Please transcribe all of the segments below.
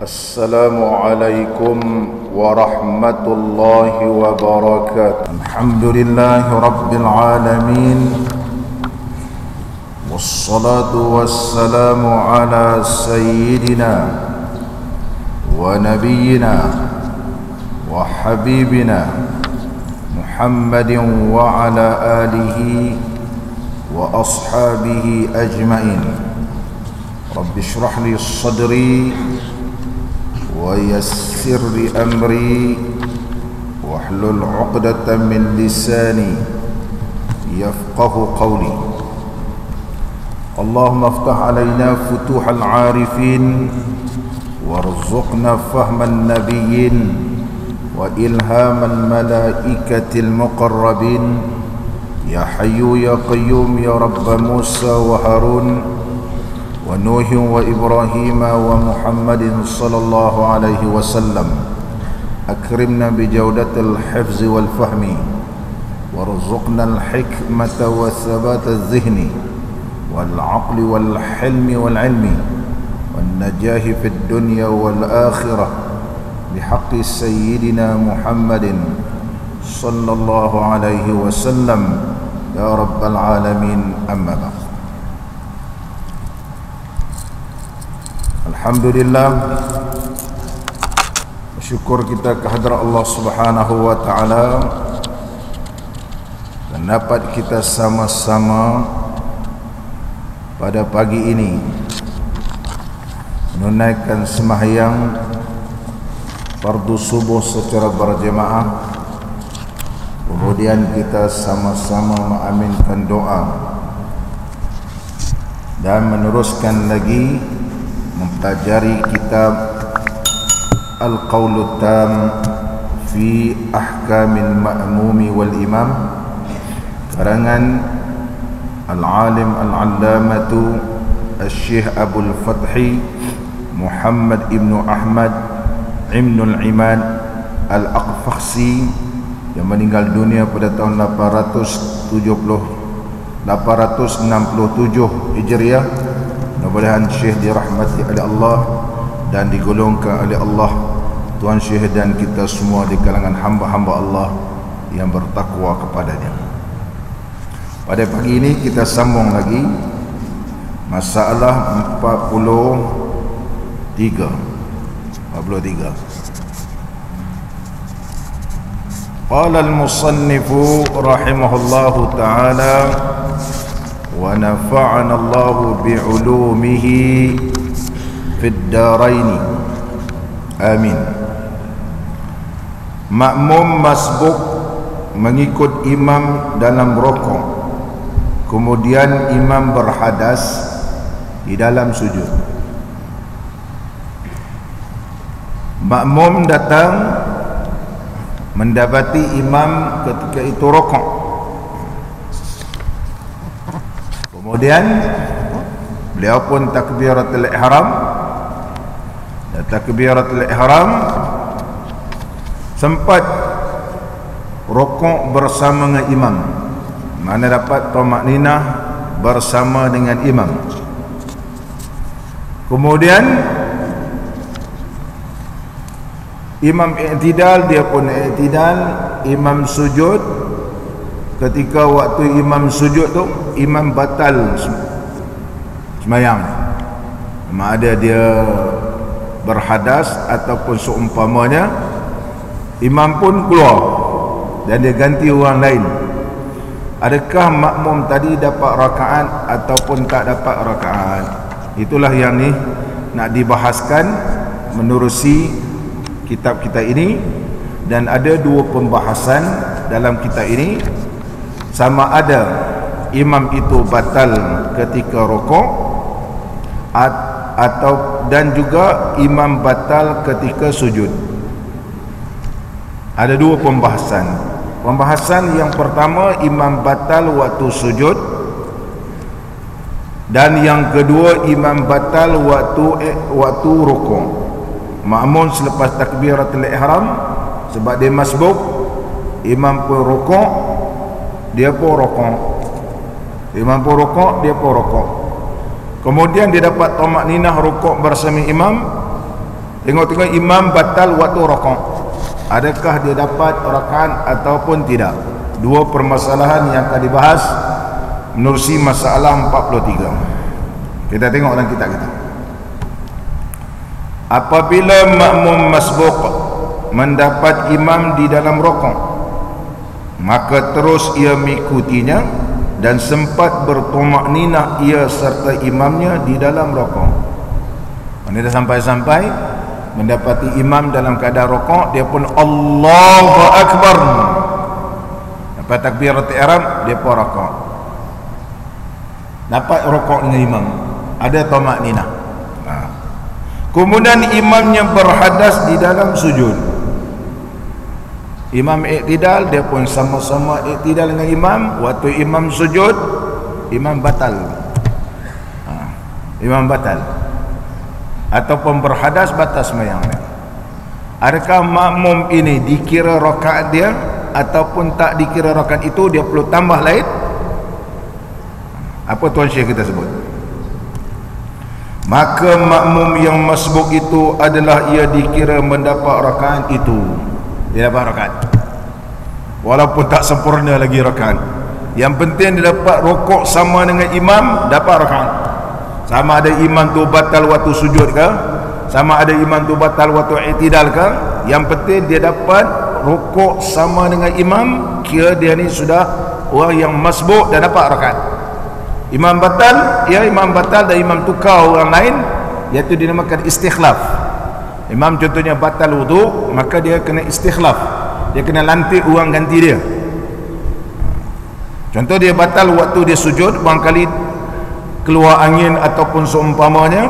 Assalamualaikum warahmatullahi wabarakatuh. Alhamdulillahi rabbil alamin. Wassalatu wassalamu ala sayyidina wa nabiyyina wa habibina Muhammadin wa ala alihi wa ashabihi ajma'in. Rabbi shrah li sadri wa yassir li amri wahlul 'uqdatam min lisani yafqahu qawli. Allahumma iftah 'alaina futuhal 'arifin warzuqna fahman nabiyyin wa ilhamal malaikatil muqarrabin ya hayyu ya qayyum ya rabb Musa wa Harun wa Nuh wa Ibrahim wa Muhammadin sallallahu alaihi wasallam. Akrimna bi jawdatil hifz wal fahmi warzuqna al hikmata wa thabat al dhihni wal aqli wal hilmi wal ilmi wan najahi fid dunya wal akhirah bihaqqi sayyidina Muhammadin sallallahu alaihi wasallam ya rabbal alamin. Amma ba'd. Alhamdulillah, syukur kita kehadrat Allah Subhanahu wa taala dan dapat kita sama-sama pada pagi ini menunaikan sembahyang fardu subuh secara berjemaah. Kemudian kita sama-sama mengaminkan doa dan meneruskan lagi mempelajari kitab Al-Qawlut Tam fi Ahkamil Ma'mumi wal Imam karangan Al-Alim Al-Allamatu Al-Syekh Abul Fathi Muhammad Ibn Ahmad Ibn Al-Imad Al-Aqfakhsi yang meninggal dunia pada tahun 867 Hijriah. Mudah-mudahan Syekh dirahmati oleh Allah dan digolongkan oleh Allah Tuan Syekh dan kita semua di kalangan hamba-hamba Allah yang bertakwa kepadanya. Pada pagi ini kita sambung lagi masalah 43. Qala al-musannifu rahimahullahu ta'ala wa nafa'ana Allah bi'ulumihi fid daraini amin. Makmum masbuk mengikut imam dalam rukuk, kemudian imam berhadas di dalam sujud. Makmum datang mendapati imam ketika itu rukuk, kemudian beliau pun takbiratul ihram. Dan takbiratul ihram sempat rukuk bersama dengan imam, mana dapat tamakninah bersama dengan imam. Kemudian imam i'tidal, dia pun i'tidal. Imam sujud, ketika waktu imam sujud tu imam batal sembahyang. Memang ada dia berhadas ataupun seumpamanya, imam pun keluar dan dia ganti orang lain. Adakah makmum tadi dapat rakaat ataupun tak dapat rakaat? Itulah yang ni nak dibahaskan menerusi kitab kita ini. Dan ada dua pembahasan dalam kitab ini, sama ada imam itu batal ketika rukuk atau dan juga imam batal ketika sujud. Ada dua pembahasan. Pembahasan yang pertama, imam batal waktu sujud, dan yang kedua, imam batal waktu rukuk. Makmum selepas takbiratul ihram, sebab dia masbuk, imam pun rukuk, dia pun rukuk. Imam pun rukuk, dia pun rukuk. Kemudian dia dapat tamakninah rukuk bersama imam, Tengok-tengok imam batal waktu rakaat. Adakah dia dapat rakaat ataupun tidak? Dua permasalahan yang akan dibahas menerusi masalah 43. Kita tengok dalam kitab kita. Apabila makmum masbuq mendapat imam di dalam rakaat, maka terus ia mengikutinya dan sempat bertumakninah ia serta imamnya di dalam rakaat. Mana dah sampai-sampai mendapati imam dalam keadaan rakaat, dia pun Allahu Akbar. Dapat takbiratul ihram, dia pun rakaat. Dapat rakaat dengan imam, ada tumakninah. Kemudian imamnya berhadas di dalam sujud. Imam iktidal, dia pun sama-sama iktidal dengan imam. Waktu imam sujud, imam batal. Imam batal. Ataupun berhadas, batal sembahyang. Adakah makmum ini dikira rakaat dia ataupun tak dikira rakaat itu, dia perlu tambah lain? Apa tuan syekh kita sebut? Maka makmum yang masbuk itu adalah ia dikira mendapat rakaat itu. Dia dapat rakaat walaupun tak sempurna lagi rakaat. Yang penting dia dapat rokok sama dengan imam, dapat rakaat. Sama ada imam tu batal waktu sujud ke, sama ada imam tu batal waktu i'tidal ke, yang penting dia dapat rokok sama dengan imam, kira dia ni sudah orang yang masbuk dan dapat rakaat. Imam batal, ya imam batal dan imam tukar orang lain, iaitu dinamakan istikhlaf. Imam contohnya batal wuduk, maka dia kena istikhlaf, dia kena lantik orang ganti dia. Contoh dia batal waktu dia sujud, barangkali keluar angin ataupun seumpamanya,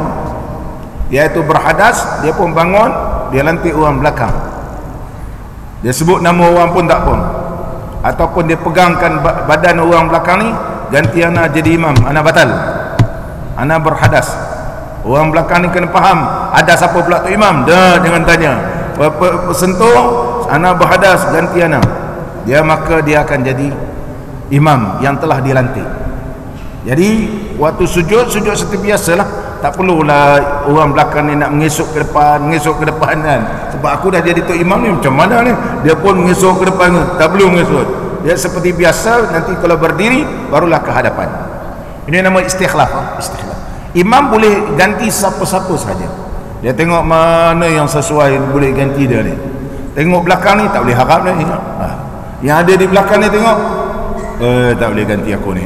iaitu berhadas, dia pun bangun, dia lantik orang belakang. Dia sebut nama orang pun tak pun, ataupun dia pegangkan badan orang belakang ni, ganti ana jadi imam, ana batal, ana berhadas. Orang belakang ni kena faham, ada siapa pula tu imam, dah jangan tanya, sentuh ana berhadas, ganti ana. Dia maka dia akan jadi imam yang telah dilantik. Jadi waktu sujud seperti biasalah, tak perlulah orang belakang ni nak mengesok ke depan kan. Sebab aku dah jadi tu imam ni, macam mana ni dia pun mengesok ke depan, tak perlu mengesok. Dia seperti biasa, nanti kalau berdiri barulah ke hadapan. Ini nama istikhlaf. Imam boleh ganti siapa-siapa saja. Dia tengok mana yang sesuai, boleh ganti dia ni. Tengok belakang ni, tak boleh harap ni. Yang ada di belakang ni tengok, tak boleh ganti aku ni.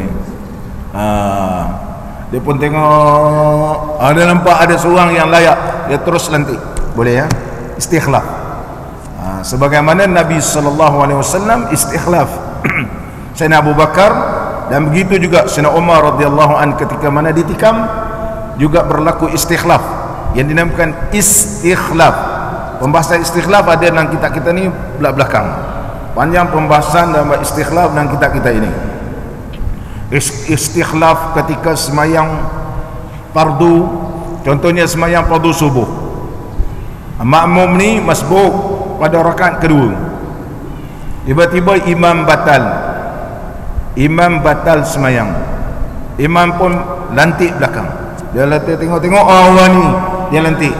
Dia pun tengok, ada nampak ada seorang yang layak, dia terus lantik. Boleh ya? Istikhlaf. Sebagaimana Nabi SAW istikhlaf Sayyidina Abu Bakar, dan begitu juga Sayyidina Umar radhiyallahu an ketika mana ditikam juga berlaku istikhlaf yang dinamakan istikhlaf. Pembahasan istikhlaf ada dalam kitab kita ni belakang. Panjang pembahasan dalam istikhlaf dalam kitab kita ini. Istikhlaf ketika semayang fardu, contohnya semayang fardu subuh. Makmum ni masbuk pada rakaat kedua, tiba-tiba imam batal semayang, imam pun lantik belakang. Dia lantik, tengok orang ni dia lantik,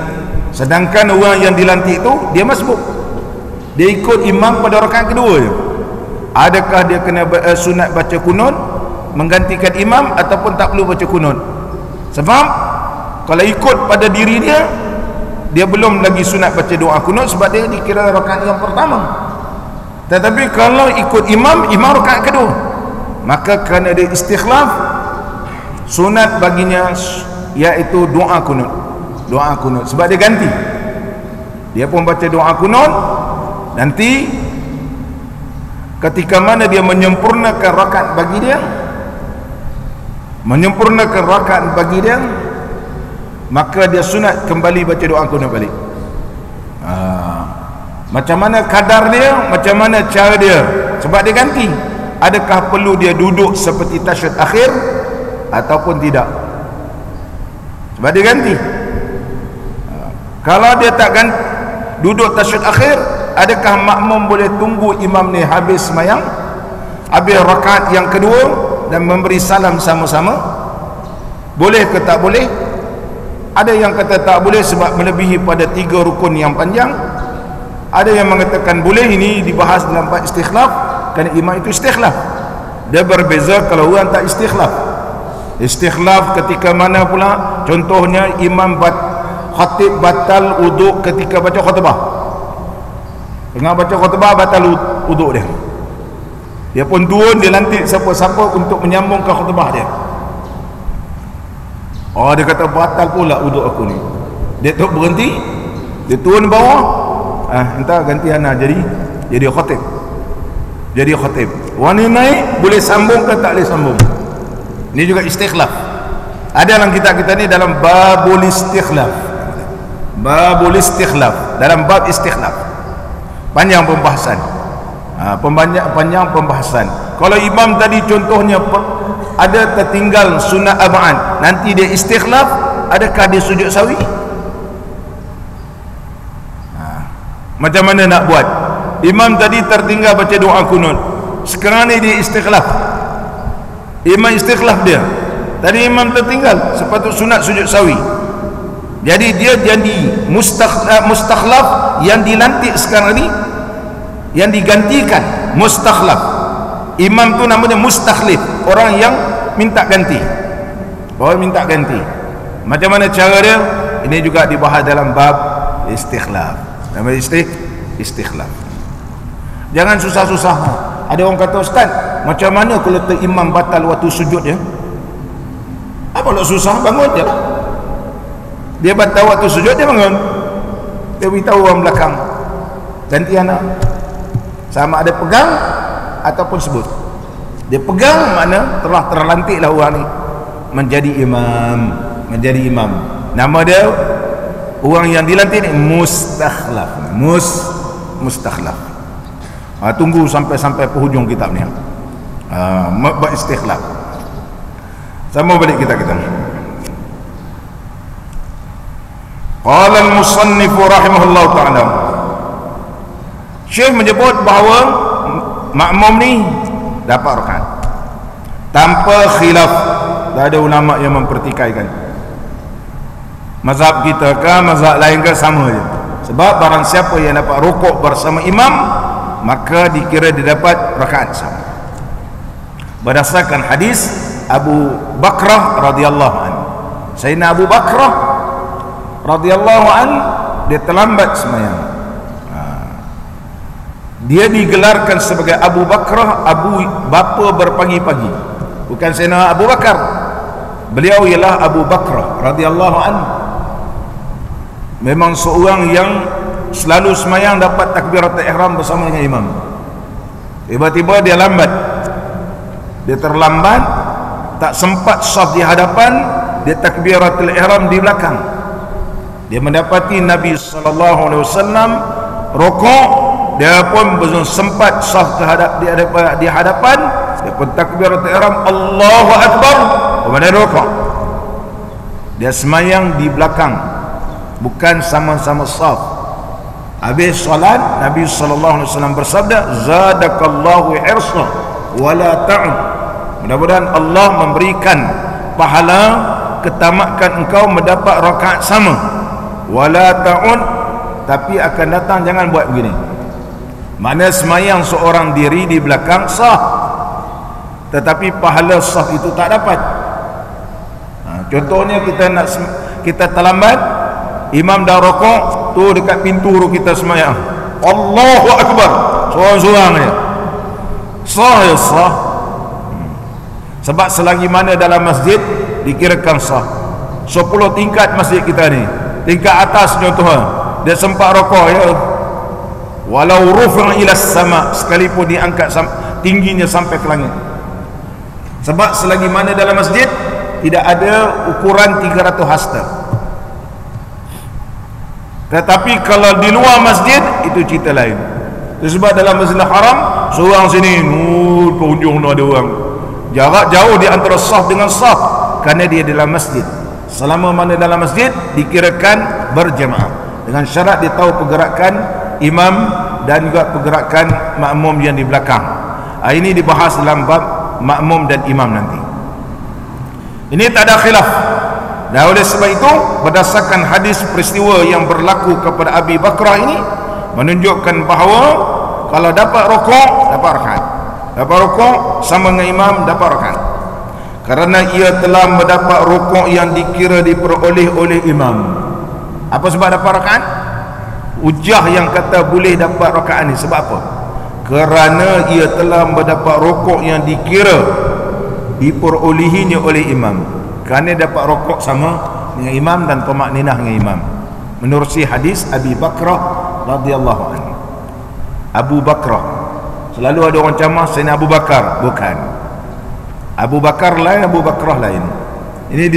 sedangkan orang yang dilantik tu dia masbuk, dia ikut imam pada rakaat kedua je. Adakah dia kena sunat baca kunut menggantikan imam ataupun tak perlu baca kunut? Sebab kalau ikut pada diri dia belum lagi sunat baca doa kunut, sebab dia dikira rakaat yang pertama. Tetapi kalau ikut imam rakaat kedua, maka kerana dia istikhlaf, sunat baginya iaitu doa kunut. Sebab dia ganti, dia pun baca doa kunut. Nanti ketika mana dia menyempurnakan rakaat bagi dia, maka dia sunat kembali baca doa kunut balik. Macam mana kadar dia, macam mana cara dia, sebab dia ganti. Adakah perlu dia duduk seperti tasyahud akhir ataupun tidak? Sebab dia ganti. Kalau dia tak duduk tasyahud akhir, adakah makmum boleh tunggu imam ni habis semayang, habis rakaat yang kedua dan memberi salam sama-sama? Boleh ke tak boleh? Ada yang kata tak boleh sebab melebihi pada 3 rukun yang panjang. Ada yang mengatakan boleh. Ini dibahas dalam bab istikhlaf, kerana imam itu istikhlaf. Dia berbeza kalau orang tak istikhlaf. Istikhlaf ketika mana pula? Contohnya imam khatib batal uduk ketika baca khutbah. Tengah baca khutbah batal uduk dia. Dia pun turun, dia lantik siapa-siapa untuk menyambungkan khutbah dia. Oh, dia kata batal pula uduk aku ni. Dia tak berhenti, dia turun bawah, entah ganti ana jadi khatib. Jadi khatib. Orang ni naik boleh sambung ke tak boleh sambung. Ini juga istikhlaf. Ada dalam kitab kita ni dalam babul istikhlaf. Babul istikhlaf, dalam bab istikhlaf. Panjang pembahasan. Panjang pembahasan. Kalau imam tadi contohnya ada tertinggal sunat ab'ad, nanti dia istikhlaf, adakah dia sujud sawi? Macam mana nak buat? Imam tadi tertinggal baca doa kunut, sekarang ni dia istikhlaf. Imam istikhlaf dia. Tadi imam tertinggal, sepatut sunat sujud sawi. Jadi dia jadi mustakhlaf, yang dilantik sekarang ni, yang digantikan mustakhlaf. Imam tu namanya mustakhlif, orang yang minta ganti. Orang minta ganti. Macam mana cara dia? Ini juga dibahas dalam bab istikhlaf. Nama istikhlaf. Jangan susah-susah. Ada orang kata, ustaz, macam mana kalau imam batal waktu sujud dia? Apa nak susah? Bangun je lah. Dia batal waktu sujud, dia bangun. Dia beritahu orang belakang, ganti anak. Sama ada pegang ataupun sebut. Dia pegang, mana telah terlantiklah orang ni menjadi imam. Nama dia, orang yang dilantik ni mustakhlaf. Mustakhlaf. Tunggu sampai penghujung kitab ni. Bab istikhlaf. Sama balik kita. Qala al-musannif rahimahullah ta'ala, Syekh menyebut bahawa makmum ni dapat rakaat tanpa khilaf. Tak ada ulama yang mempertikaikan. Mazhab kita ke mazhab lain ke sama je. Sebab barang siapa yang dapat rukuk bersama imam, maka dikira dia dapat rakaat sama. Berdasarkan hadis Abu Bakrah radhiyallahu anhu. Sayyidina Abu Bakrah radhiyallahu anhu, dia terlambat sembahyang. Dia digelarkan sebagai Abu Bakrah, bapa berpagi-pagi. Bukan Sayyidina Abu Bakar. Beliau ialah Abu Bakrah radhiyallahu anhu. Memang seorang yang selalu sembahyang dapat takbiratul ihram bersama dengan imam. Tiba-tiba dia lambat. Dia terlambat, tak sempat saf di hadapan, dia takbiratul ihram di belakang. Dia mendapati Nabi sallallahu alaihi wasallam rukuk, dia pun belum sempat saf di hadapan, dia pun takbiratul ihram, Allahu akbar, kemudian rukuk. Dia sembahyang di belakang, bukan sama-sama saf. Habis solat, Nabi sallallahu alaihi wasallam bersabda, zadakallahu hirsa wala ta'ud. Mudah-mudahan Allah memberikan pahala ketamakan engkau mendapat rakaat sama. Wala ta'ud, tapi akan datang jangan buat begini. Mana sembahyang seorang diri di belakang sah, tetapi pahala sah itu tak dapat. Contohnya kita terlambat, imam dah rukuk, tu dekat pintu kita sembahyang, Allahu akbar, seorang-seorang je sah, ya sah. Sebab selagi mana dalam masjid dikirakan sah. 10 tingkat masjid kita ni, tingkat atas contohnya dia sempat rukuk, ya, walau rufa' ila sama, sekalipun diangkat tingginya sampai ke langit. Sebab selagi mana dalam masjid tidak ada ukuran 300 hasta. Tetapi kalau di luar masjid itu cerita lain. Itu sebab dalam Masjidil Haram seorang sini, penghujung ada orang, jarak jauh di antara saf dengan saf, kerana dia dalam masjid. Selama mana dalam masjid dikirakan berjemaah, dengan syarat dia tahu pergerakan imam dan juga pergerakan makmum yang di belakang. Ini dibahas dalam bab makmum dan imam nanti. Ini tak ada khilaf. Dan oleh sebab itu, berdasarkan hadis peristiwa yang berlaku kepada Abi Bakrah ini menunjukkan bahawa kalau dapat rokok, dapat rakaat. Dapat rokok sama dengan imam, dapat rakaat. Kerana ia telah mendapat rokok yang dikira diperoleh oleh imam. Apa sebab dapat rakaat? Hujah yang kata boleh dapat rakaat ni sebab apa? Kerana ia telah mendapat rokok yang dikira diperolehinya oleh imam. Kerana dapat rokok sama dengan imam dan tamakninah dengan imam. Menerusi hadis Abi Bakrah radhiyallahu anhu. Abu Bakrah, selalu ada orang camah Sayyidina Abu Bakar. Bukan, Abu Bakar lain, Abu Bakrah lain. Ini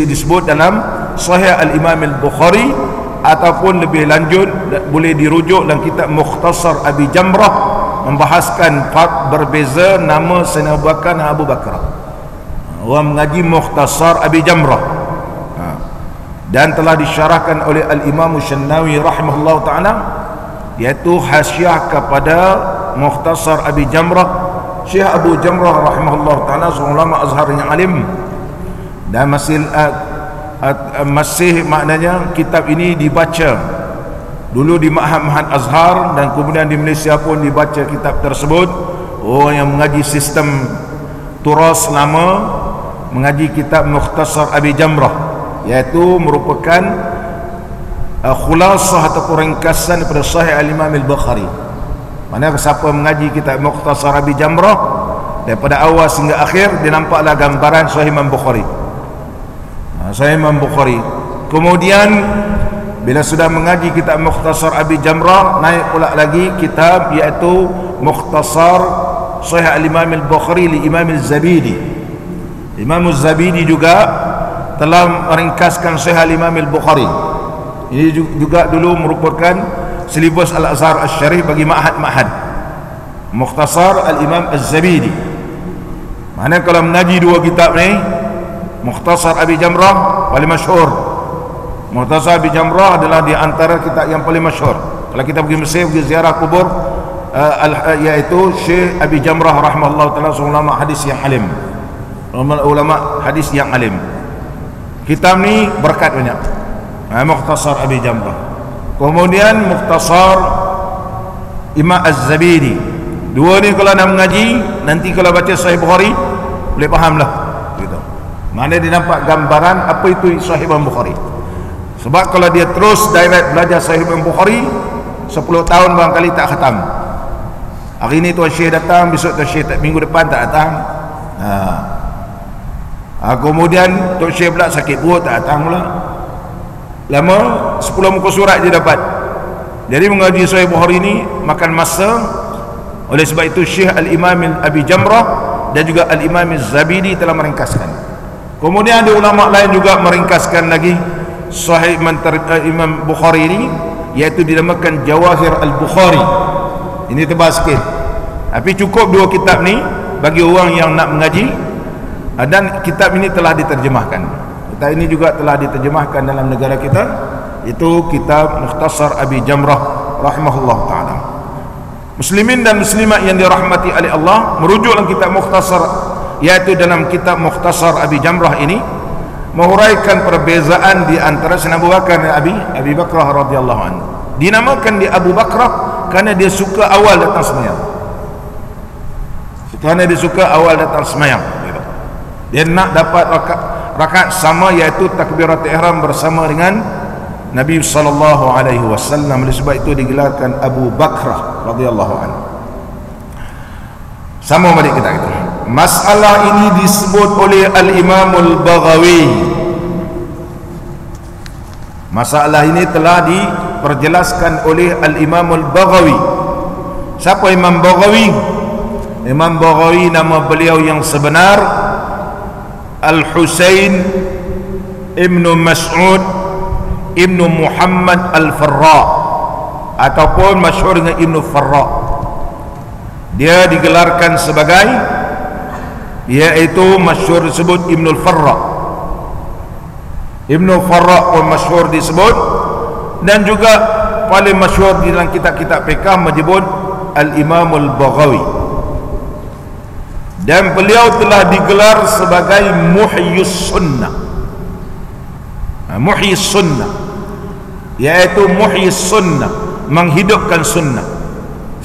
disebut dalam Sahih Al-Imam Al-Bukhari, ataupun lebih lanjut boleh dirujuk dalam kitab Mukhtasar Abi Jamrah, membahaskan berbeza nama Sayyidina Abu Bakar dan Abu Bakrah. Orang mengaji Mukhtasar Abi Jamrah, dan telah disyarahkan oleh Al-Imam Syanawi rahimahullah ta'ala, iaitu hasyiah kepada Mukhtasar Abi Jamrah. Syekh Abu Jamrah rahimahullah ta'ala seorang ulama Azhar yang alim, dan masih maknanya kitab ini dibaca dulu di Ma'had Azhar, dan kemudian di Malaysia pun dibaca kitab tersebut. Orang yang mengaji sistem turas lama mengaji kitab Mukhtasar Abi Jamrah, iaitu merupakan khulasah ataupun ringkasan daripada Sahih Al-Imam Al-Bukhari. Mana siapa mengaji kitab Mukhtasar Abi Jamrah daripada awal sehingga akhir, dia nampaklah gambaran Sahih Imam Bukhari. Sahih Imam Bukhari. Kemudian bila sudah mengaji kitab Mukhtasar Abi Jamrah, naik pula lagi kitab iaitu Mukhtasar Sahih Al-Imam Al-Bukhari li Imam Al-Zabidi. Imam Al-Zabidi juga telah meringkaskan Sahih Al-Imam Al-Bukhari. Ini juga dulu merupakan silibus Al-Azhar Al-Syarif bagi ma'had-ma'had. Mukhtasar Al-Imam Al-Zabidi. Mana kalau mengaji dua kitab ni, Mukhtasar Abi Jamrah paling masyhur. Mukhtasar Abi Jamrah adalah di antara kitab yang paling masyhur. Kalau kita pergi Mesir, pergi ziarah kubur, iaitu Syekh Abi Jamrah rahimahullah ta'ala, seorang ulama hadis yang alim, ulama hadis yang alim. Kitab ni berkat banyak. Mukhtasar Abi Jamrah. Kemudian Mukhtasar Imam Az-Zabidi. Dua ni kalau nak mengaji, nanti kalau baca Sahih Bukhari boleh faham lah gitu. Mana dia nampak gambaran apa itu Sahih Imam Bukhari. Sebab kalau dia terus direct belajar Sahih Imam Bukhari, 10 tahun barangkali tak khatam. Hari ni Tuan Syekh datang, besok Tuan Syekh minggu depan tak datang. Kemudian Tuan Syekh pula sakit perut, tak datang pula. Lama 10 muka surat je dapat. Jadi mengaji Sahih Bukhari ni makan masa. Oleh sebab itu Syekh Al-Imam Abi Jamrah dan juga Al-Imam Az-Zabidi telah meringkaskan. Kemudian ada ulama lain juga meringkaskan lagi Sahih Imam Bukhari ini, iaitu dinamakan Jawahir Al-Bukhari. Ini tebal sikit, tapi cukup dua kitab ni bagi orang yang nak mengaji. Dan kitab ini telah diterjemahkan. Kitab ini juga telah diterjemahkan dalam negara kita, itu kitab Mukhtasar Abi Jamrah rahimahullah ta'ala. Muslimin dan muslimat yang dirahmati oleh Allah, merujuk dalam kitab Mukhtasar, iaitu dalam kitab Mukhtasar Abi Jamrah ini menguraikan perbezaan di antara Sayyidina Abu Bakar dan Abi Bakrah radhiyallahu anhu. Dinamakan dia Abu Bakrah kerana dia suka awal datang sembahyang. Kerana dia suka awal datang sembahyang. Dia nak dapat rakaat sama, iaitu takbiratul ihram bersama dengan Nabi sallallahu alaihi wasallam. Oleh sebab itu digelarkan Abu Bakrah radhiyallahu anhu. Sama balik kita kata. Masalah ini disebut oleh Al-Imam Al-Baghawi. Masalah ini telah diperjelaskan oleh Al-Imam Al-Baghawi. Siapa Imam Baghawi? Imam Baghawi nama beliau yang sebenar Al-Husain Ibnu Mas'ud Ibnu Muhammad Al-Farra, ataupun masyhur dengan Ibnu Farra. Dia digelarkan sebagai, iaitu masyhur disebut Ibnu Farra. Ibnu Farra pun masyhur disebut, dan juga paling masyhur di dalam kitab-kitab fiqh menyebut Al-Imam Al-Baghawi. Dan beliau telah digelar sebagai Muhyius Sunnah. Muhyi sunnah, iaitu muhyi sunnah, menghidupkan sunnah.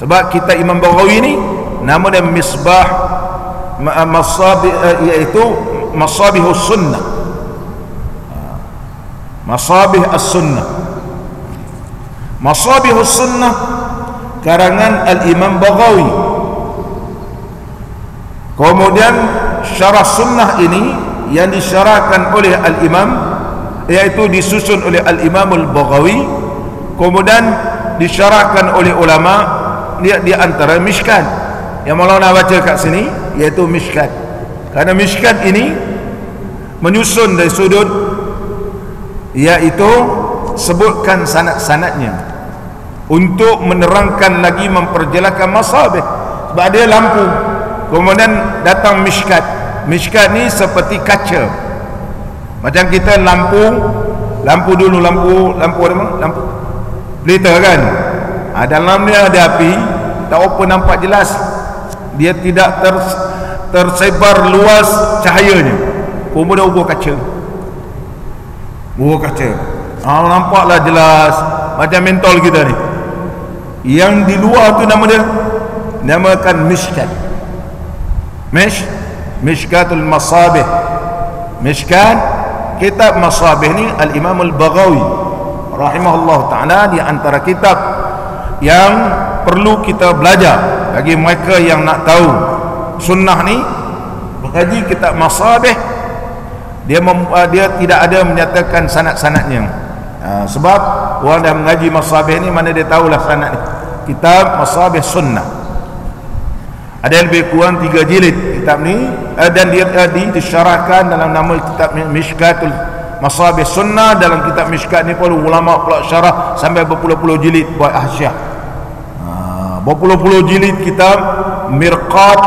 Sebab kita Imam Baghawi ni nama dia Misbah Masabih, iaitu Masabihus Sunnah, Masabih as-Sunnah. Masabihus Sunnah karangan Al-Imam Baghawi. Kemudian syarah sunnah ini yang disyarahkan oleh Al-Imam, iaitu disusun oleh Al-Imam Al-Baghawi, kemudian disyarahkan oleh ulama. Dia di antara Mishkat yang Maulana baca kat sini, iaitu Mishkat. Karena Mishkat ini menyusun dari sudut, iaitu sebutkan sanad-sanadnya untuk menerangkan lagi, memperjelaskan masabih. Sebab dia lampu, kemudian datang Mishkat. Mishkat ni seperti kaca, macam kita lampu dulu, lampu pelita kan. Dalam dia ada api, tak apa nampak jelas, dia tidak tersebar luas cahayanya, kemudian ubah kaca, nampaklah jelas macam mentol kita ni. Yang di luar tu nama dia namakan Mishkat. Mishkatul Masabih. Mishkat, kitab Masabih ni Al-Imam Al-Baghawi rahimahullah ta'ala, di antara kitab yang perlu kita belajar bagi mereka yang nak tahu sunnah ni. Berkaji kitab Masabih, dia tidak ada menyatakan sanad-sanadnya. Sebab orang dah mengaji Masabih ni, mana dia tahulah sanad ni. Kitab Masabih Sunnah ada lebih kurang 3 jilid kitab ni, dan dia disyarahkan dalam nama kitab Mishkatul Masabih Sunnah. Dalam kitab Mishkat ni pun ulama pula syarah sampai berpuluh-puluh jilid buat ahsyah. Berpuluh-puluh jilid kitab Mirqat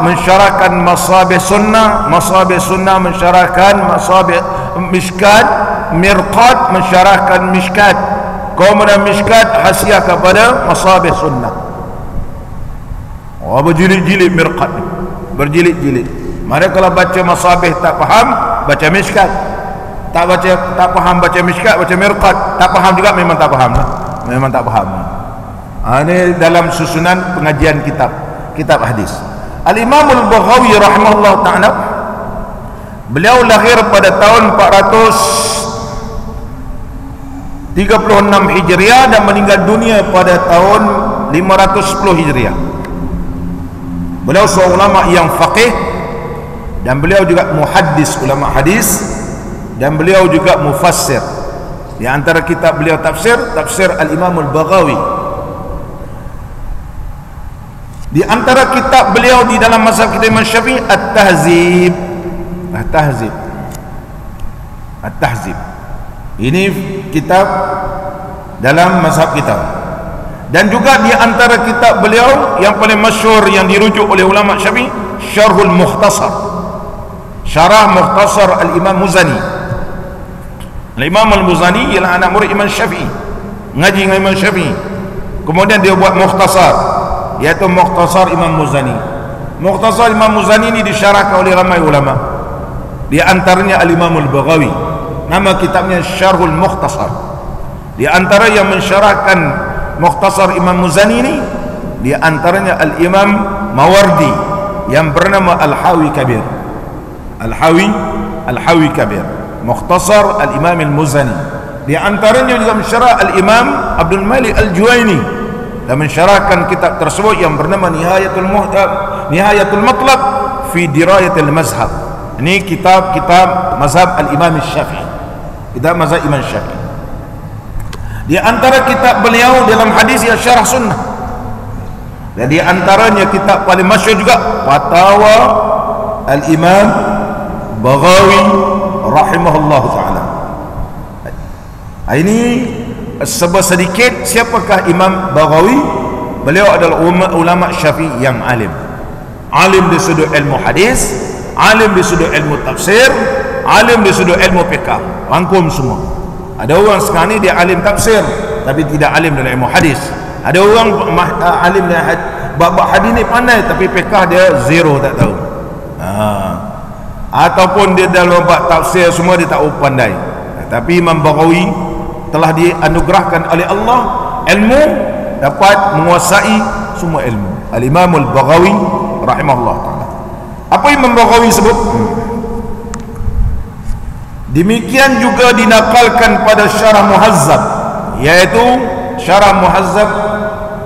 mensyarahkan Masabih Sunnah, Masabih Sunnah mensyarahkan Masabih Mishkat, Mirqat mensyarahkan Mishkat, kemudian Mishkat hasiah kepada Masabih Sunnah. Berjilid-jilid Mirqat ni, berjilid-jilid. Mari kalau baca Masabih tak faham, baca Mishkat. Tak faham baca Mishkat, baca Mirqat. Tak faham juga, memang tak faham lah. Memang tak faham. Ini dalam susunan pengajian kitab hadis. Al-Imam Al-Baghawi rahimahullah ta'ala, beliau lahir pada tahun 436 Hijriah dan meninggal dunia pada tahun 510 Hijriah. Beliau seorang ulama yang faqih, dan beliau juga muhaddis, ulama hadis, dan beliau juga mufassir. Di antara kitab beliau tafsir Al-Imam Al-Baghawi. Di antara kitab beliau di dalam mazhab kita Imam Syafi'i, At-Tahzib. Ini kitab dalam mazhab kita. Dan juga di antara kitab beliau yang paling masyhur yang dirujuk oleh ulama Syafi'i, Syarhul Mukhtasar, Syarah Mukhtasar Al-Imam Muzani. Al-Imam Al-Muzani ialah anak murid Imam Syafi'i, ngaji dengan Imam Syafi'i. Kemudian dia buat mukhtasar, iaitu Mukhtasar Imam Muzani. Mukhtasar Imam Muzani ini disyarahkan oleh ramai ulama, di antaranya Al-Imam Al-Baghawi. Nama kitabnya Syarhul Mukhtasar. Di antara yang mensyarahkan Mukhtasar Imam Muzani ini, di antaranya Al-Imam Mawardi yang bernama Al-Hawi Kabir. Al-Hawi Kabir, Mukhtasar Al-Imam Al-Muzani. Di antaranya juga mensyarah Al-Imam Abdul Malik Al-Juwaini dan mensyarahkan kitab tersebut yang bernama Nihayatul Matlab fi Dirayatil Mazhab. Ini kitab mazhab Al-Imam Syafi'i, kitab mazhab Imam Syafi'i. Di antara kitab beliau dalam hadis yang syarah sunnah, dan di antaranya kitab paling masyhur juga Fatawa Al-Imam Baghawi rahimahullah ta'ala. Ini sedikit siapakah Imam Baghawi. Beliau adalah ulama Syafi'i yang alim di sudut ilmu hadis, alim di sudut ilmu tafsir, alim di sudut ilmu fiqh, rangkum semua. Ada orang sekarang ni dia alim tafsir tapi tidak alim dalam ilmu hadis. Ada orang alim dalam bab hadis ni pandai tapi fiqh dia zero, tak tahu. ataupun dia dalam bab tafsir semua dia tak pandai. Tapi Imam Baghawi telah dianugerahkan oleh Allah ilmu, dapat menguasai semua ilmu. Al-Imam Al-Baghawi rahimahullah ta'ala. Apa Imam Baghawi sebut? Demikian juga dinakalkan pada Syarah Muhazzab, yaitu Syarah Muhazzab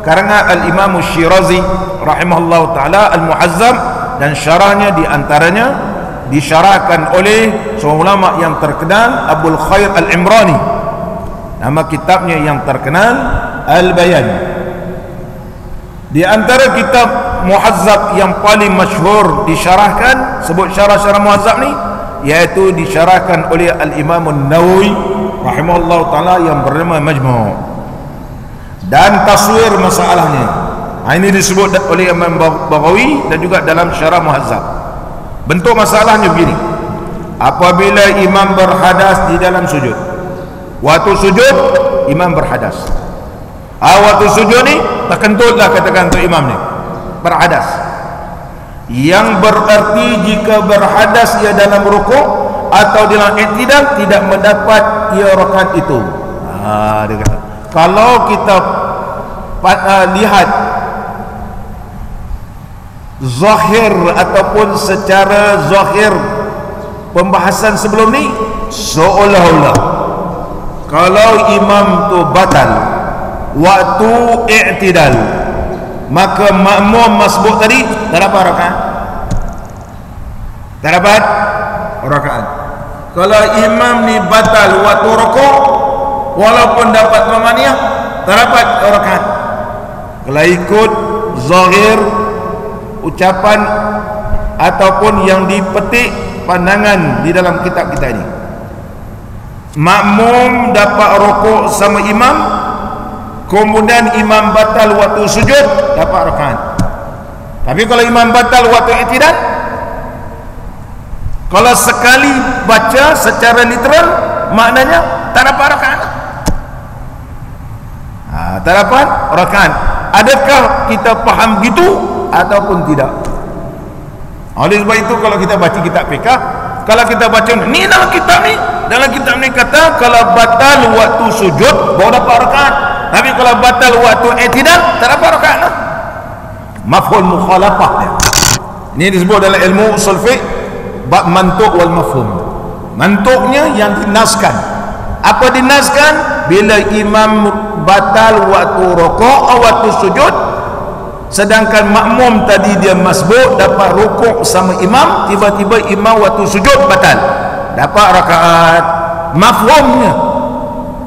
karangan Al-Imam Syirazi rahimahullah ta'ala, Al-Muhazzab, dan syarahnya diantaranya disyarahkan oleh seorang ulama yang terkenal, Abul Khair Al-Imrani. Nama kitabnya yang terkenal Al-Bayan. Di antara kitab Muhazzab yang paling masyhur disyarahkan, sebut syarah-syarah Muhazzab ni, yaitu disyarahkan oleh Al-Imam An-Nawawi rahimahullah ta'ala yang bernama Majmu', dan taswir masalahnya. Ini disebut oleh Imam Baghawi dan juga dalam syarah Muhazzab. Bentuk masalahnya begini: apabila imam berhadas di dalam sujud, waktu sujud imam berhadas, waktu sujud ni terkentutlah katakan untuk imam ni berhadas, yang berarti jika berhadas ia dalam rukuk atau dalam i'tidal tidak mendapat ia rakaat itu. Dia kata kalau kita lihat zahir ataupun secara zahir pembahasan sebelum ni, seolah-olah kalau imam tu batal waktu i'tidal, maka makmum masbuk tadi tak dapat rakaat, tak dapat rakaat. Kalau imam ni batal waktu rukuk, walaupun dapat pamaniyah, tak dapat rakaat. Kalau ikut zahir ucapan ataupun yang dipetik pandangan di dalam kitab kita ini, makmum dapat rukuk sama imam, kemudian imam batal waktu sujud, dapat rakaat. Tapi kalau imam batal waktu i'tidal, kalau sekali baca secara literal, maknanya tak dapat rakaat. Tak dapat rakaat. Adakah kita faham gitu ataupun tidak? Oleh sebab itu kalau kita baca kitab fiqh, kalau kita baca ni dalam kitab ni kata kalau batal waktu sujud baru dapat rakaat, tapi kalau batal waktu i'tidal tak dapat rakaat. Mafhum mukhalafah dia. Ini disebut dalam ilmu usul fiqh bab mantuk wal mafhum. Mantuknya yang dinaskan. Apa dinaskan? Bila imam batal waktu rukuk atau waktu sujud, sedangkan makmum tadi dia masbuk dapat rukuk sama imam, tiba-tiba imam waktu sujud batal, dapat rakaat. Mafhumnya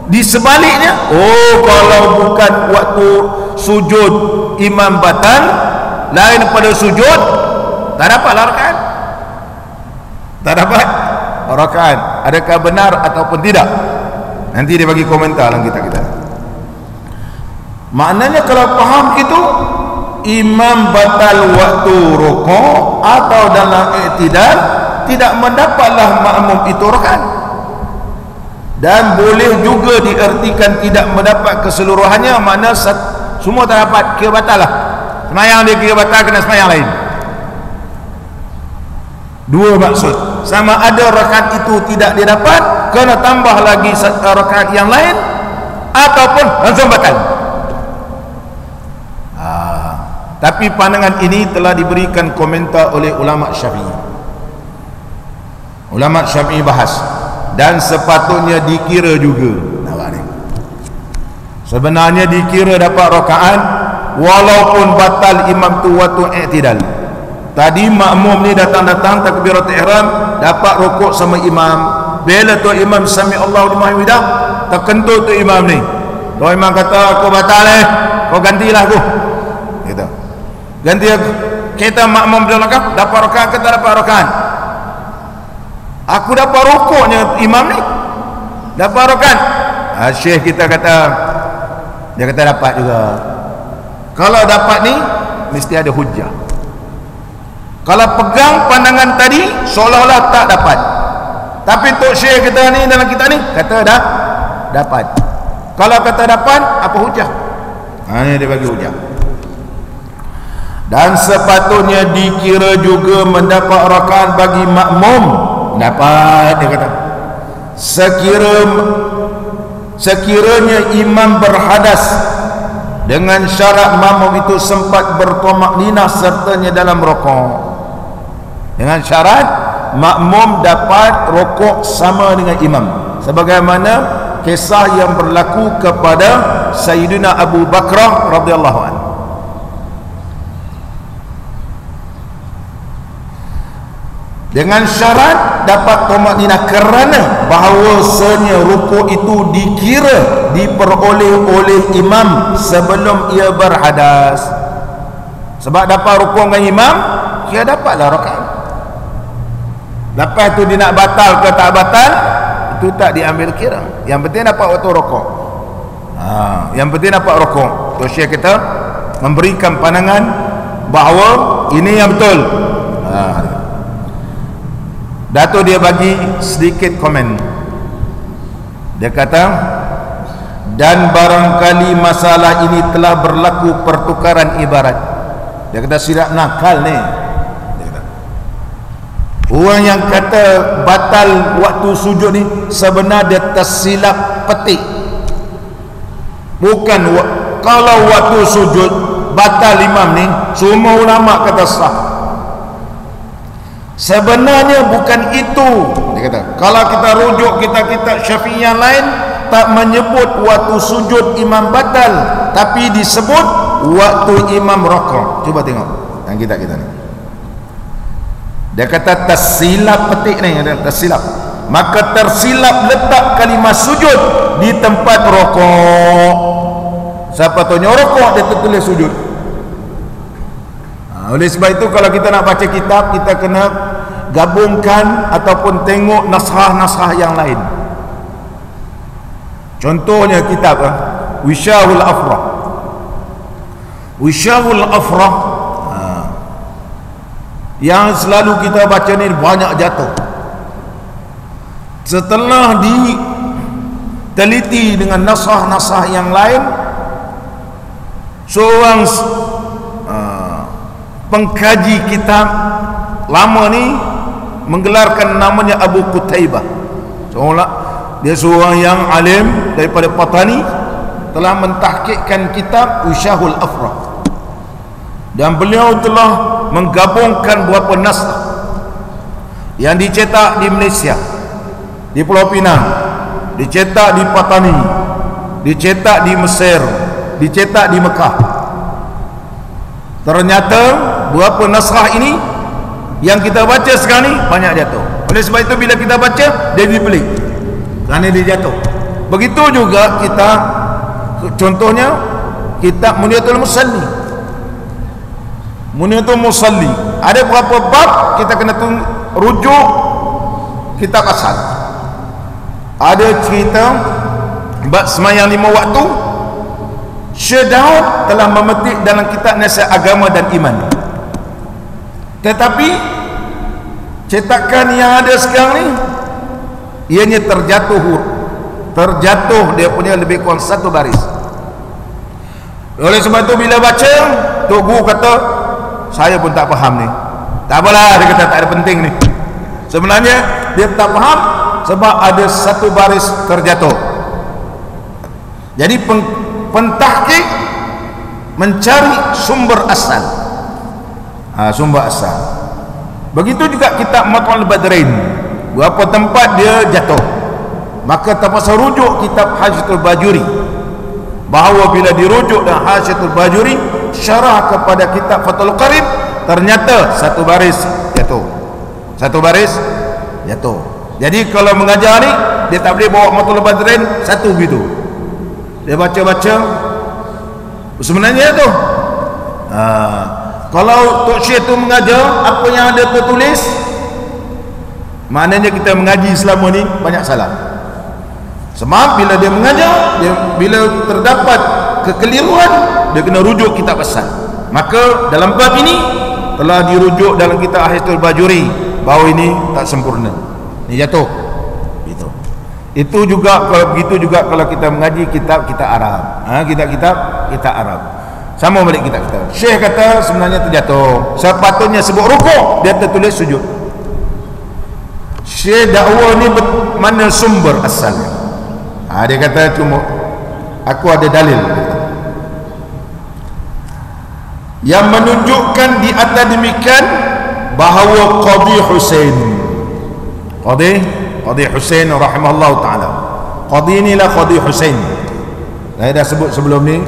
di sebaliknya, kalau bukan waktu sujud imam batal, lain pada sujud, tak dapat rakaat, tak dapat rakaat. Adakah benar ataupun tidak? Nanti dia bagi komentar dalam kitab kita. Maknanya kalau faham itu, imam batal waktu rukuk atau dalam i'tidal, tidak mendapatlah makmum itu rakaat. Dan boleh juga diartikan tidak mendapat keseluruhannya, makna semua tak dapat, kira batal lah. Semayang dia kira batal, kena semayang lain. Dua maksud, sama ada rakaat itu tidak didapat, kena tambah lagi rakaat yang lain, ataupun langsung batal. Tapi pandangan ini telah diberikan komentar oleh ulama Syafi'i. Ulama Syafi'i bahas, dan sepatutnya dikira juga. Sebenarnya dikira dapat rakaat walaupun batal imam tu waktu i'tidal. Tadi makmum ni datang takbiratul ihram, dapat rukuk sama imam. Bila tu imam sami Allahu liman hamidah, terkentut tu imam ni. Tu imam kata, aku batal kau gantilah aku. Gitu. Ganti aku. Kita makmum belakang dapat rakaat ke tak dapat rakaat? Aku dapat rukuknya imam ni, dapat rakaat. Syekh kita kata, dia kata dapat juga. Kalau dapat ni mesti ada hujah. Kalau pegang pandangan tadi seolah-olah tak dapat, tapi Tok Syekh kita ni dalam kitab ni kata dah dapat. Kalau kata dapat, apa hujah? Ini dia bagi hujah. Dan sepatutnya dikira juga mendapat rakaat bagi makmum. Dapat, dia kata. Sekiranya imam berhadas dengan syarat makmum itu sempat bertomak ninah sertanya dalam rokok. Dengan syarat makmum dapat rokok sama dengan imam, sebagaimana kisah yang berlaku kepada Sayyidina Abu Bakrah radhiyallahu anhu. Dengan syarat dapat tomak ninah, kerana bahawasanya rukuk itu dikira diperoleh oleh imam sebelum ia berhadas. Sebab dapat rukuk dengan imam, dia dapatlah rakaat. Lepas tu dia nak batal ke tak batal, itu tak diambil kira. Yang penting dapat waktu rukuk. Yang penting dapat rukuk. Tu Syekh kita memberikan pandangan bahawa ini yang betul. Dato' dia bagi sedikit komen. Dia kata, dan barangkali masalah ini telah berlaku pertukaran ibarat. Dia kata silap nakal ni. Dia kata, orang yang kata batal waktu sujud ni sebenarnya tersilap petik. Bukan kalau waktu sujud batal imam ni, semua ulama kata sah. Sebenarnya bukan itu. Dia kata, kalau kita rujuk kitab-kitab Syafi'i yang lain, tak menyebut waktu sujud imam batal, tapi disebut waktu imam rakaat. Cuba tengok yang kita ni. Dia kata tersilap petik ni, tersilap. Maka tersilap letak kalimah sujud di tempat rakaat. Siapa tanya rakaat, dia tertulis sujud. Oleh sebab itu kalau kita nak baca kitab, kita kena gabungkan ataupun tengok naskah-naskah yang lain. Contohnya kitab Wishahul Afrah. Wishahul Afrah yang selalu kita baca ni banyak jatuh. Setelah diteliti dengan naskah-naskah yang lain, seorang pengkaji kitab lama ni menggelarkan namanya Abu Qutaibah. Seolah dia seorang yang alim daripada Patani, telah mentahqiqkan kitab Wishahul Afrah, dan beliau telah menggabungkan beberapa naskah yang dicetak di Malaysia, di Pulau Pinang, dicetak di Patani, dicetak di Mesir, dicetak di Mekah. Ternyata beberapa naskah ini yang kita baca sekarang ni banyak jatuh. Oleh sebab itu bila kita baca, dia dipelik kerana dia jatuh. Begitu juga kita, contohnya kitab Muniyatul Musalli. Muniyatul Musalli ada beberapa bab kita kena rujuk kitab asal. Ada cerita bab sembahyang 5 waktu. Syekh Daud telah memetik dalam kitab Nasihat Agama dan Iman. Tetapi cetakan yang ada sekarang ni, ianya terjatuh dia punya lebih kurang 1 baris. Oleh sebab tu bila baca, Tok Guru kata saya pun tak faham ni. Tak apalah, dia kata tak ada penting ni. Sebenarnya dia tak faham sebab ada 1 baris terjatuh. Jadi pentahqiq mencari sumber asal. Sumber asal. Begitu juga kitab Mat'ul Badrin, beberapa tempat dia jatuh, maka terpaksa rujuk kitab Hasyatul Bajuri. Bahawa bila dirujuk dengan Hasyatul Bajuri syarah kepada kitab Fathul Qarib, ternyata 1 baris jatuh. 1 baris jatuh. Jadi kalau mengajar ni, dia tak boleh bawa Mat'ul Badrin satu begitu. Dia baca-baca sebenarnya tu. Kalau Tok Syekh tu mengajar apa yang ada tertulis, maknanya kita mengaji selama ni banyak salah. Sebab bila dia mengajar, bila terdapat kekeliruan, dia kena rujuk kitab asal. Maka dalam bab ini telah dirujuk dalam kitab Hasyatul Bajuri bahawa ini tak sempurna, ini jatuh gitu. Itu juga kalau begitu juga kalau kita mengaji kitab Arab. Kitab Arab. Sama balik kita kata. Syekh kata sebenarnya terjatuh. Sepatutnya sebut rukuk, dia tertulis sujud. Syekh dakwa ni mana sumber asalnya? Dia kata cuma aku ada dalil yang menunjukkan di atas demikian bahawa Qadhi Husain rahimahullah taala. Qadhi inilah Qadhi Husain. Saya dah sebut sebelum ni,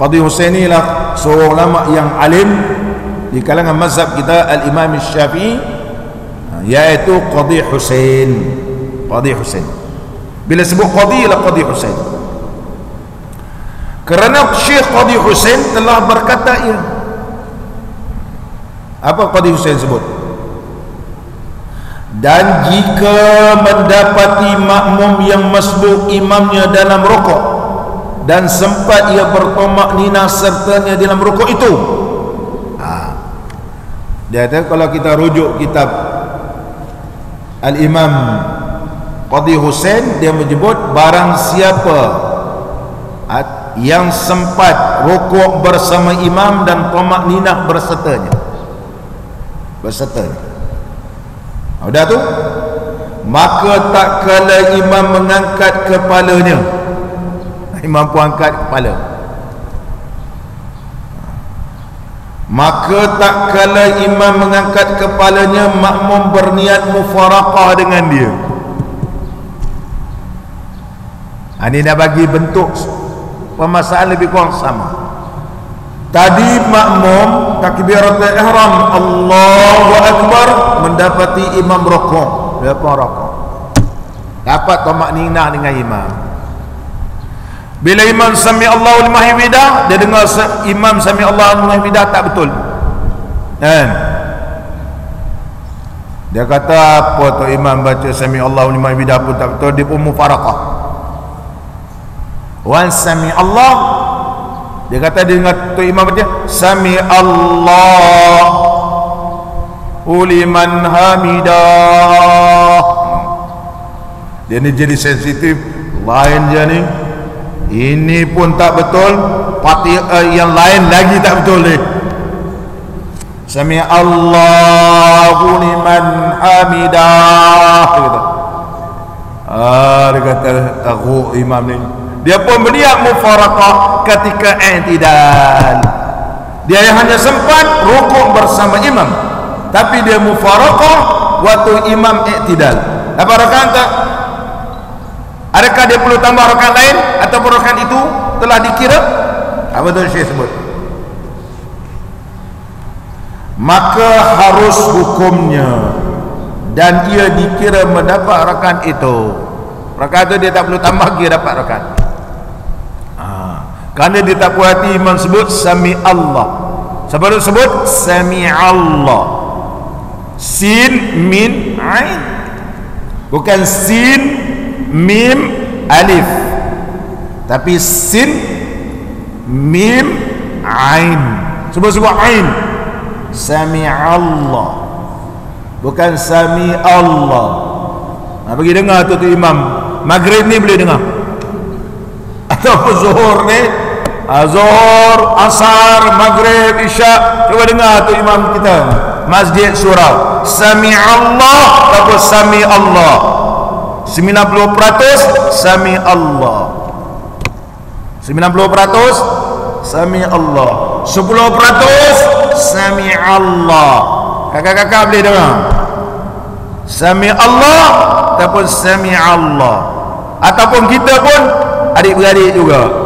Qadhi Husain inilah seorang ulama yang alim di kalangan mazhab kita Al-Imam Syafi'i, iaitu Qadhi Husain. Qadhi Husain. Bila sebut Qadhi ialah Qadhi Husain. Kerana Syekh Qadhi Husain telah berkata ia. Apa Qadhi Husain sebut? Dan jika mendapati makmum yang masbuk imamnya dalam rukuk dan sempat ia bertomak nina sertanya dalam rukuk itu, dia kata kalau kita rujuk kitab Al-Imam Qadhi Husain, dia menyebut barang siapa yang sempat rukuk bersama imam dan tomak ninah bersertanya. Udah tu, maka tak kala imam mengangkat kepalanya, imam pun angkat kepala, maka tak kala imam mengangkat kepalanya, makmum berniat mufaraqah dengan dia. Ini dah bagi bentuk permasalahan lebih kurang sama. Tadi makmum takbiratul ihram Allahu akbar, mendapati imam rukuk, dia pun rukuk, dapat tamak ninah dengan imam. Bila imam sami Allahu liman hamidah, dia dengar imam sami Allahu liman hamidah tak betul, kan? Dia kata apa tu imam baca sami Allahu liman hamidah pun tak betul, dia pun mufaraqah. Wan sami Allah, dia kata dia dengar tu imam baca sami Allahu liman hamidah, dia ni jadi sensitif. Lain je ni, ini pun tak betul, parti yang lain lagi tak betul ni. Sami Allahu liman hamidah, dia kata. Dia kata aku imam ni, dia pun berniat mufaraqah ketika i'tidal. Dia hanya sempat rukuk bersama imam, tapi dia mufaraqah waktu imam i'tidal. Apa rakaat tak? Adakah dia perlu tambah rakaat lain atau rakaat itu telah dikira? Apa tu Syekh sebut? Maka harus hukumnya dan ia dikira mendapat rakaat itu. Rakaat itu dia tak perlu tambah, dia dapat rakaat. Kerana dia tak puas hati imam sebut sami Allah. Sebab sebut sami Allah, sin min ain, bukan sin mim alif, tapi sin mim ain. Sebut ain, sami Allah, bukan sami Allah. Bagi dengar tu imam maghrib ni boleh dengar, ataupun zuhur ni, zuhur, asar, maghrib, isyak, cuba dengar tu imam kita masjid surau sami Allah ataupun sami Allah. 90% sami Allah, 90% sami Allah, 10% sami Allah. Kakak-kakak boleh dengar sami Allah ataupun sami Allah, ataupun kita pun adik-beradik juga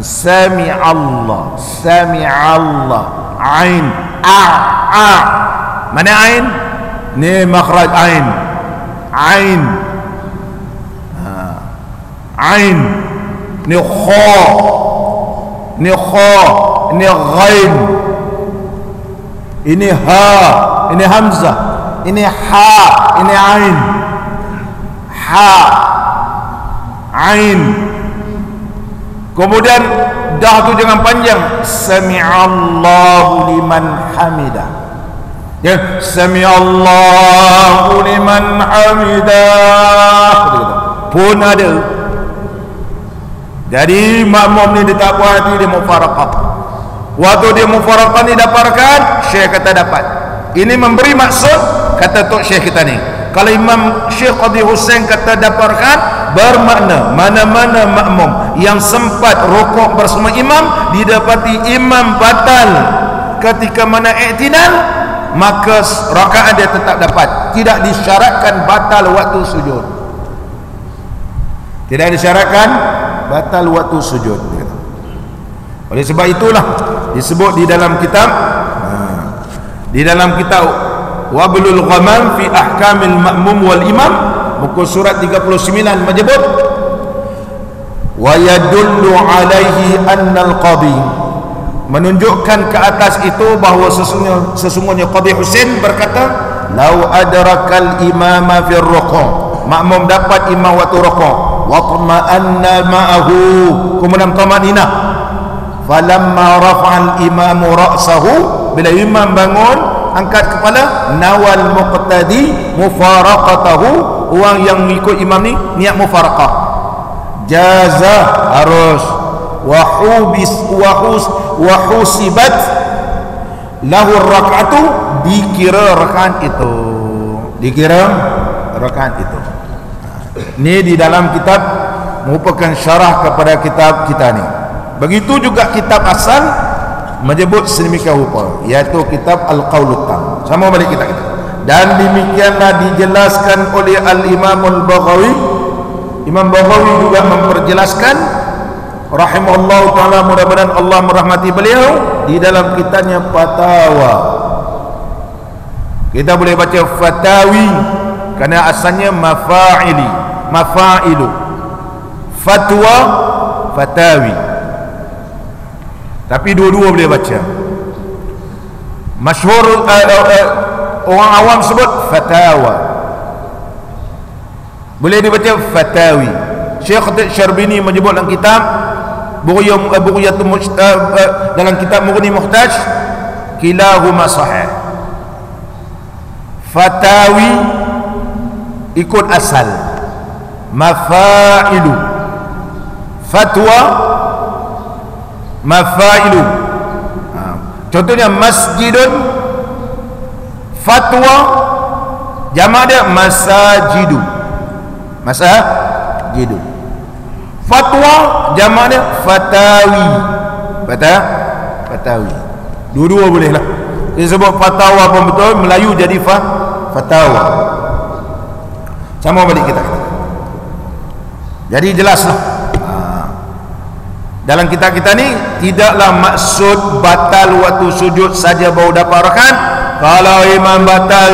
sami Allah, sami Allah, ain a. Mana ain ni? makhraj ain, ain ain ni kha, ni kha, ni ghain, ini ha, ini hamzah, ini ha, ini ain, ha, ain. Kemudian dah tu jangan panjang, sami'allahu liman hamidah, ya, sami'allahu liman hamidah pun ada. Jadi makmum ni dia tak puas hati, dia mufaraqah. Waktu dia mufaraqah ni dapat rakaat, Syekh kata dapat. Ini memberi maksud, kata Tok Syekh kita ni. Kalau Imam Syekh Qadhi Hussein kata dapat rakaat, bermakna mana-mana makmum yang sempat rukuk bersama imam didapati imam batal ketika mana i'tidal, maka rakaat dia tetap dapat. Tidak disyaratkan batal waktu sujud. Tidak disyaratkan batal waktu sujud. Oleh sebab itulah disebut di dalam kitab Wabilul Ghamam fi Ahkamil Ma'mum wal Imam, muka surat 39 menyebut wa yadullu alaihi annal qadhi, menunjukkan ke atas itu bahawa sesungguhnya Qadhi Husain berkata, lau adrakal imama fi ruku', makmum dapat imam waktu ruku', wa tama'anna ma'ahu, kemudian tamanina, falamma rafa'al imamu ra'sahu, bila imam bangun angkat kepala, nawal muqtadi mufaraqatahu, orang yang mengikut imam ni niat mufaraqah, jaza, harus, wa husibat lahu rak'atu, dikira rakaat itu, dikira rakaat itu. Ini di dalam kitab merupakan syarah kepada kitab kita ni. Begitu juga kitab asal menyebut sedemikian rupa, iaitu kitab Al-Qaulut Tam. Sama balik kita. Dan demikianlah dijelaskan oleh Al-Imam Al-Baghawi. Imam Baghawi juga memperjelaskan rahimahullah ta'ala, mudah-mudahan Allah merahmati beliau, di dalam kitabnya Fatawa. Kita boleh baca Fatawi kerana asalnya mafailu, fatwa, fatawi, tapi dua-dua boleh baca. Masyhur orang awam sebut fatawa, boleh dibaca fatawi. Syekh Syarbini menyebut dalam kitab dalam kitab Mughni Muhtaj, kilahuma sahih. Fatawi ikut asal, mafailu, fatwa mafailu. Contohnya masjidun, fatwa jamak dia masajidu, masajidu. Fatwa jamak dia fatawi, fatawi. Dua-dua boleh lah. Dia sebut fatwa pun betul, Melayu jadi fatawa. Sama balik kita. Jadi jelaslah, dalam kitab kita ni tidaklah maksud batal waktu sujud saja baru dapat rakaat. Kalau imam batal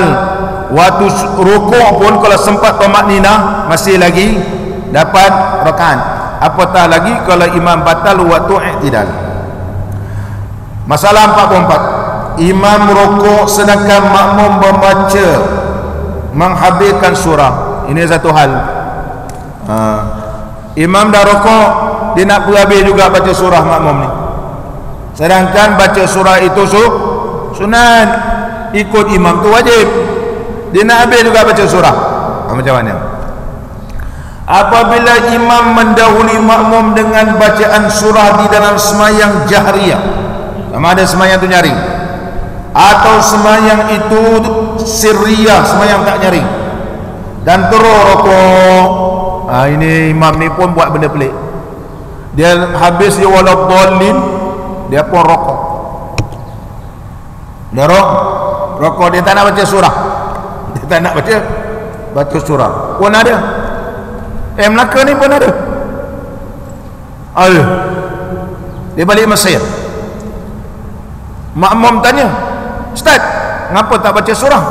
waktu rukuk pun, kalau sempat tamakninah masih lagi dapat rakaat. Apatah lagi kalau imam batal waktu i'tidal. Masalah 44. Imam rukuk sedangkan makmum membaca, menghabiskan surah. Ini satu hal. Imam dah rukuk, dia nak berhabis juga baca surah makmum ni, sedangkan baca surah itu sunat, ikut imam tu wajib. Dia nak habis juga baca surah. Macam mana? Apabila imam mendahului makmum dengan bacaan surah di dalam semayang jahriyah, sama ada semayang tu nyaring, atau semayang itu sirriyah, semayang tak nyaring, dan terus rukuk, ini imam ni pun buat benda pelik. Dia habis dia waladdallin, dia pun rokok. Dia rokok, dia tak nak baca surah. Dia tak nak baca surah. Pun ada. Melaka ni pun ada. Dia balik Mesir. Makmum tanya, Ustaz, kenapa tak baca surah?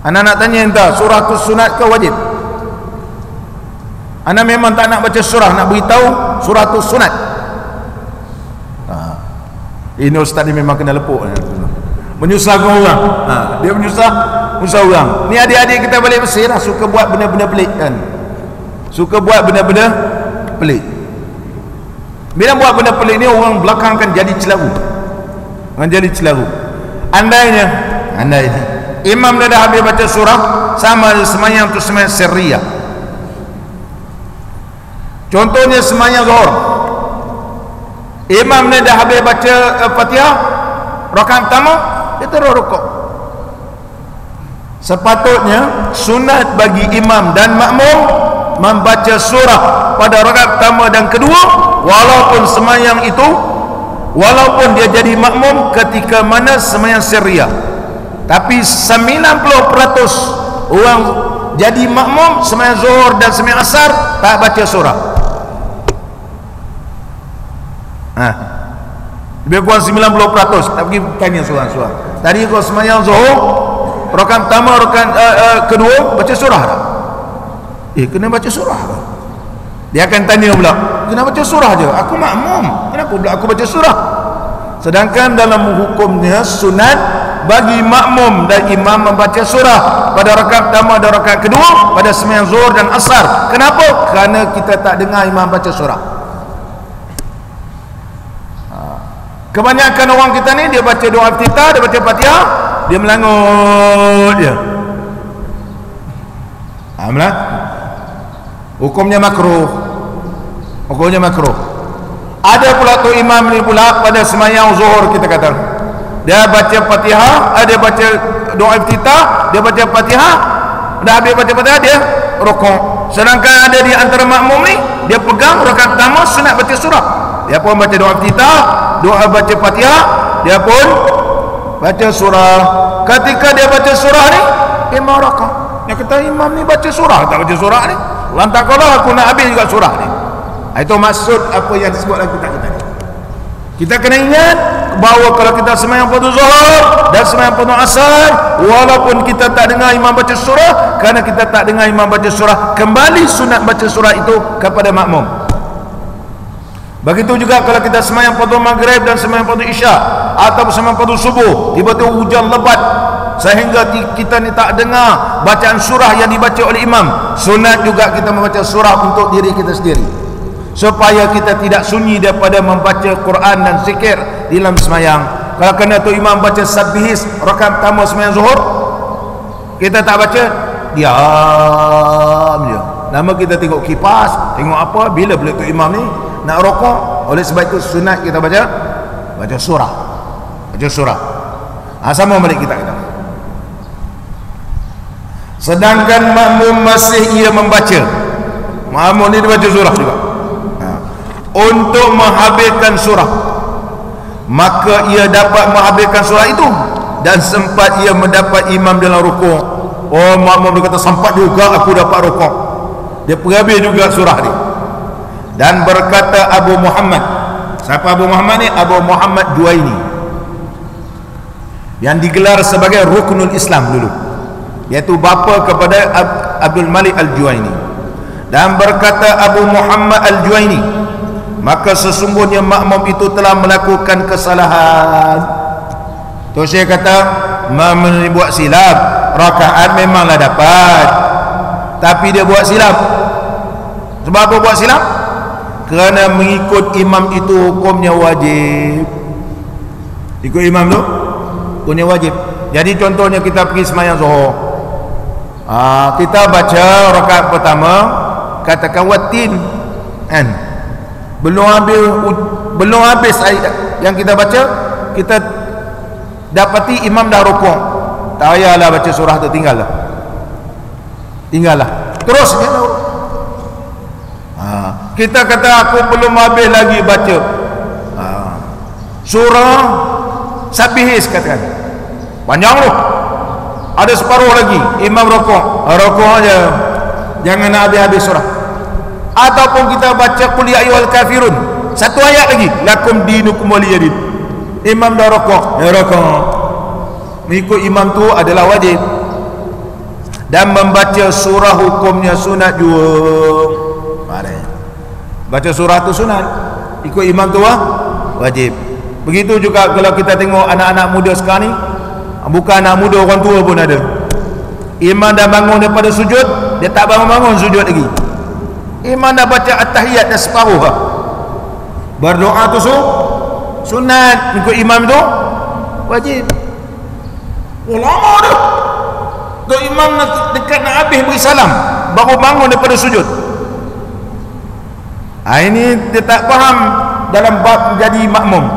Anak-anak tanya entah, surah tu sunat ke wajib? Anak memang tak nak baca surah, nak beritahu surah tu sunat. Ini ustaz ni memang kena lepuk, menyusahkan orang. Dia menyusah orang. Ni adik-adik kita balik Mesir lah, suka buat benda-benda pelik kan, suka buat benda-benda pelik. Bila buat benda pelik ni, orang belakang kan jadi celaru, Andainya imam dah habis baca surah, sama semayang tu semayang sirriyah, Contohnya semayang Zuhur, imam ni dah habis baca Fatihah rakaat pertama, dia terus rukuk. Sepatutnya sunat bagi imam dan makmum membaca surah pada rakaat pertama dan kedua, walaupun semayang itu, walaupun dia jadi makmum ketika mana semayang sirriyah. Tapi 90% orang jadi makmum semayang zuhur dan semayang asar tak baca surah. Lebih kurang 90%. Tak pergi tanya seorang-seorang, tadi kau semayang zuhur rakaat pertama, rakaat kedua baca surah tak? Kena baca surah tak? Dia akan tanya pula, kena baca surah je, aku makmum, kenapa pula aku baca surah? Sedangkan dalam hukumnya sunat bagi makmum dan imam membaca surah pada rakaat pertama dan rakaat kedua pada sembahyang zuhur dan asar. Kenapa? Kerana kita tak dengar imam baca surah. Kebanyakan orang kita ni, dia baca doa iftitah, dia baca Fatihah, dia melangut je. Hukumnya makruh. Hukumnya makruh. Ada pula tu imam ni pula pada sembahyang zuhur, kita kata dia baca Fatihah, dia baca doa iftitah, dia baca Fatihah, dah habis baca Fatihah dia rukuk. Sedangkan ada di antara makmum ni, dia pegang rakaat pertama sunat baca surah, dia pun baca doa iftitah, doa baca Fatihah, dia pun baca surah. Ketika dia baca surah ni, imam rukuk. Dia kata imam ni baca surah, tak baca surah ni, lantak kalau aku nak habis juga surah ni. Itu maksud apa yang disebut lagu tadi. Kita kena ingat bahawa kalau kita sembahyang fardu zuhur dan sembahyang fardu asar, walaupun kita tak dengar imam baca surah, kerana kita tak dengar imam baca surah, kembali sunat baca surah itu kepada makmum. Begitu juga kalau kita sembahyang fardu maghrib dan sembahyang fardu isya atau sembahyang fardu subuh, tiba-tiba hujan lebat sehingga kita ni tak dengar bacaan surah yang dibaca oleh imam, sunat juga kita membaca surah untuk diri kita sendiri, supaya kita tidak sunyi daripada membaca Quran dan zikir di dalam semayang. Kalau kena tu imam baca sabbihis rakaat pertama semayang zuhur, kita tak baca, diam je. Nama kita tengok kipas, tengok apa, bila tu imam ni nak rokok. Oleh sebab itu sunat kita baca surah. Baca surah. Sama balik kita kata. Sedangkan makmum masih ia membaca, makmum ni dia baca surah juga, untuk menghabiskan surah, maka ia dapat menghabiskan surah itu dan sempat ia mendapat imam dalam rukuk. Oh, makmum dia kata sempat juga aku dapat rukuk, dia perhabis juga surah ni. Dan berkata Abu Muhammad, siapa Abu Muhammad ni? Abu Muhammad Juwaini, yang digelar sebagai Ruknul Islam dulu, iaitu bapa kepada Abdul Malik Al-Juwaini. Dan berkata Abu Muhammad Al-Juwaini, maka sesungguhnya makmum itu telah melakukan kesalahan. Tu saya kata, makmum buat silap, rakaat memanglah dapat, tapi dia buat silap. Sebab apa buat silap? Kerana mengikut imam itu hukumnya wajib. Ikut imam tu hukumnya wajib. Jadi contohnya kita pergi sembahyang zuhur, kita baca rakaat pertama, katakan watin kan, belum habis ayat yang kita baca, kita dapati imam dah rukuk, tak payahlah baca surah tu, tinggallah terus je lah. Kita kata aku belum habis lagi baca surah Sabbihis, katakan panjang loh, ada separuh lagi, imam rukuk aja, jangan nak habis-habis surah. Ataupun kita baca qul ya ayyuhal kafirun, satu ayat lagi, lakum dinukum waliyadin, imam dah rukuk, mengikut imam tu adalah wajib. Dan membaca surah hukumnya sunat juga. Baca surah tu sunat, ikut imam tu wajib. Begitu juga kalau kita tengok anak-anak muda sekarang ni, bukan anak muda, orang tua pun ada, imam dah bangun daripada sujud, dia tak bangun-bangun sujud lagi, imam dah baca at-tahiyat dah separuh, berdoa tu sunat, ikut imam tu wajib. Lama dah imam dekat nak habis beri salam baru bangun daripada sujud. Ini dia tak faham dalam bab menjadi makmum.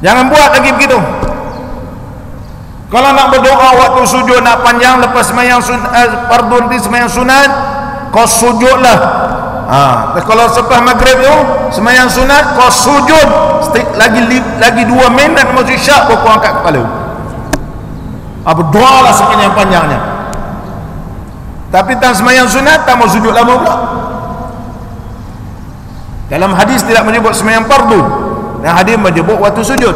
Jangan buat lagi begitu. Kalau nak berdoa waktu sujud nak panjang lepas sembahyang fardu nanti sembahyang sunat, kau sujudlah. Kalau selepas maghrib tu sembahyang sunat, kau sujud lagi 2 minit masuk isyak baru kau angkat kepala. Berdoalah sepanjang-panjangnya. Tapi tak sembahyang sunat tak mau sujud lama pula. Dalam hadis tidak menyebut sembahyang fardu, dan hadis menyebut waktu sujud.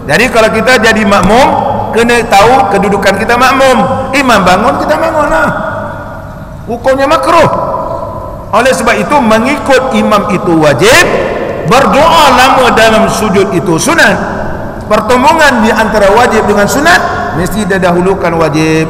Jadi kalau kita jadi makmum, kena tahu kedudukan kita makmum. Imam bangun, kita bangunlah. Hukumnya makruh. Oleh sebab itu mengikut imam itu wajib, berdoa lama dalam sujud itu sunat. Pertemuan di antara wajib dengan sunat mesti didahulukan wajib.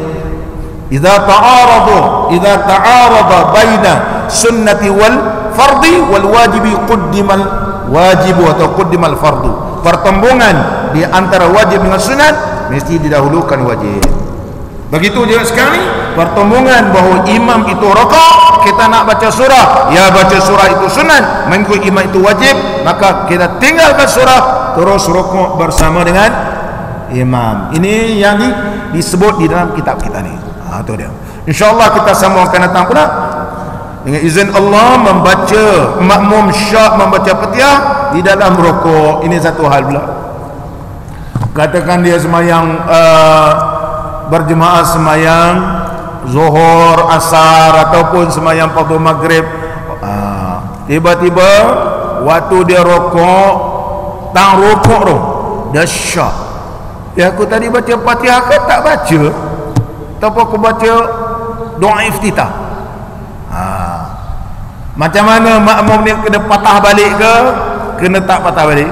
Idza ta'arada baina sunnati wal fardi wal wajibi quddimal wajibu atau quddimal fardu. Pertembungan di antara wajib dengan sunat mesti didahulukan wajib. Begitu juga sekali pertembungan bahawa imam itu rakaat, kita nak baca surah, ya baca surah itu sunat, mengikut imam itu wajib, maka kita tinggalkan surah terus rukuk bersama dengan imam. Ini yang disebut di dalam kitab kita ni. Itu dia. InsyaAllah kita sambung akan datang pula dengan izin Allah membaca makmum syak membaca Fatihah di dalam rukuk. Ini satu hal pula. Katakan dia semayang berjemaah semayang zuhur, asar ataupun semayang fardu maghrib, tiba-tiba waktu dia rukuk, tang rukuk tu dia syak. Ya, aku tadi baca Fatihah ke tak baca? Ataupun aku baca doa iftitah? Macam mana makmum ni kena patah balik ke kena tak patah balik?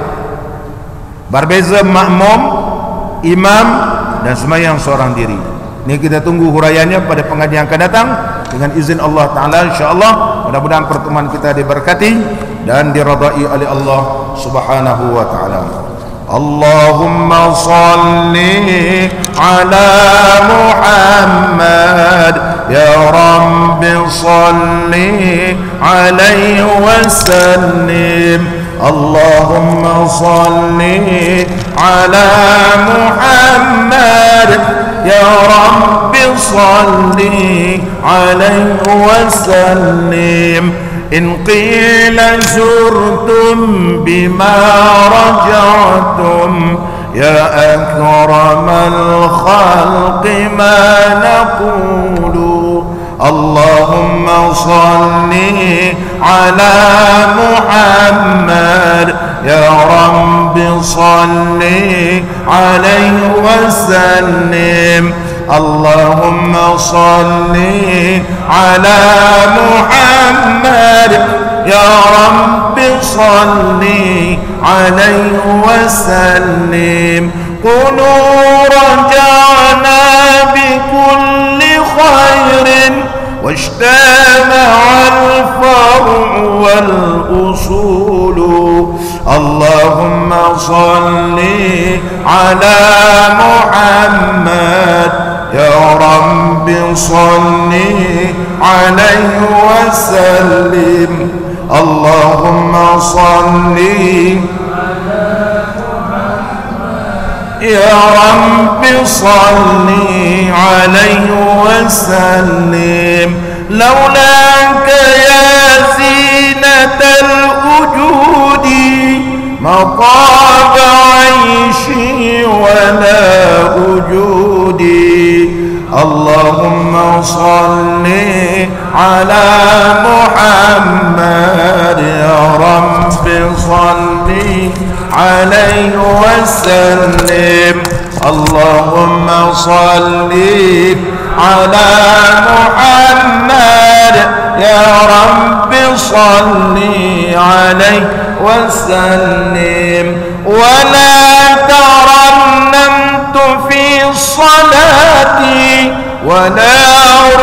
Berbeza makmum, imam dan sembahyang seorang diri. Ini kita tunggu huraiannya pada pengajian akan datang dengan izin Allah Ta'ala, insyaAllah. Mudah-mudahan pertemuan kita diberkati dan diradai oleh Allah Subhanahu wa Ta'ala. Allahumma salli ala Muhammad, ya Rabbi salli alaihi wa sallim. Allahumma salli ala Muhammad, ya Rabbi salli alaihi wa sallim. إن قيل زرتم بما رجعتم يا أكرم الخلق ما نقول. اللهم صل على محمد يا رب صل عليه وسلم. اللهم صل على محمد يا رب صل عليه وسلم. قولوا رجعنا بكل خير واجتمع الفرع والأصول. اللهم صل على محمد يا رب صل عليه وسلم. اللهم صل يا رب صل عليه وسلم. لولاك يا زينة الوجود ما طاب عيشي ولا وجودي. اللهم صل على محمد يا رب صل عليه وسلم. اللهم صل على محمد يا رب صل عليه وسلم. ولا ترنمت في صلاتي ولا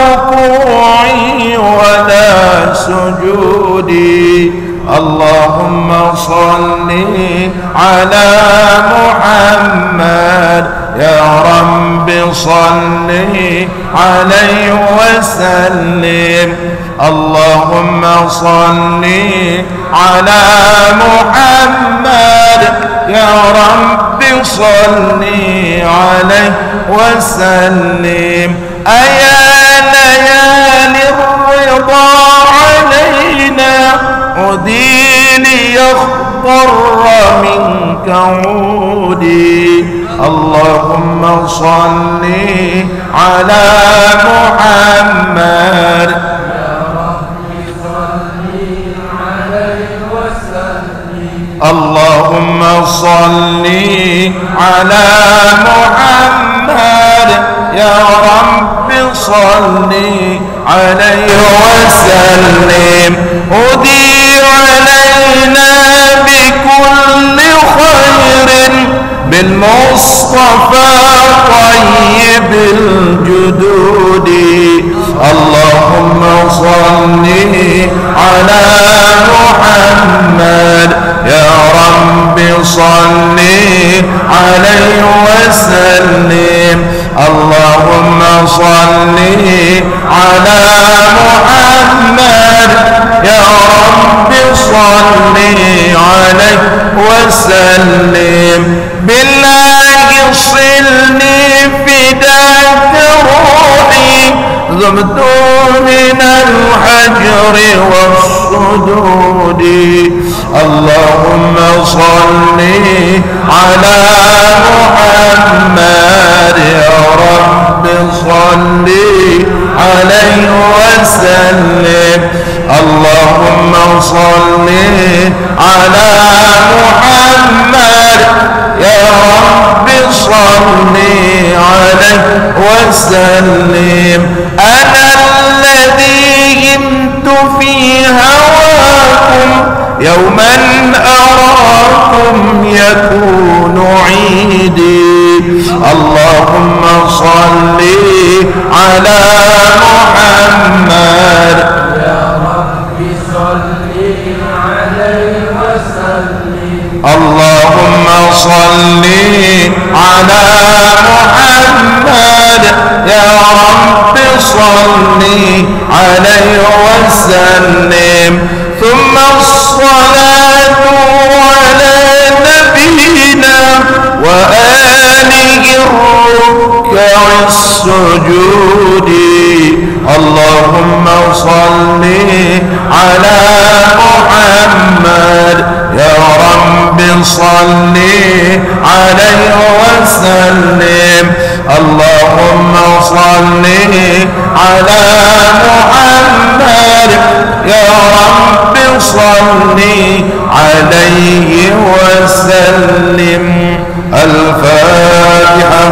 ركوعي ولا سجودي. اللهم صل على محمد يا رب صل عليه وسلم. اللهم صل على محمد يا رب صل عليه وسلم. أيا ليالي الرضا علينا عودي ليخضر منك عودي. اللهم صل على محمد يا رب صل عليه وسلم. اللهم صل على محمد يا رب صل عليه وسلم. أدير علينا بكل خير بالمصطفى طيب الجدود. اللهم صل على محمد يا رب صل عليه وسلم. اللهم صل على محمد يا رب صل عليه وسلم. بالله صلني فداك روحي ذبت من الحجر والصدود. اللهم صل على محمد يا رب صل عليه وسلم. اللهم صل على محمد يا رب صل عليه وسلم. أنا الذي همت في هواكم يوما أراكم يكون عيدي. اللهم صل على محمد يا رب صل عليه وسلم. اللهم صل على محمد يا رب صل عليه وسلم. ثم الصلاة على نبينا وآله الركع السجود. اللهم صل على محمد يا رب صل عليه وسلم. اللهم صل على محمد يا رب صل عليه وسلم. الفاتحة.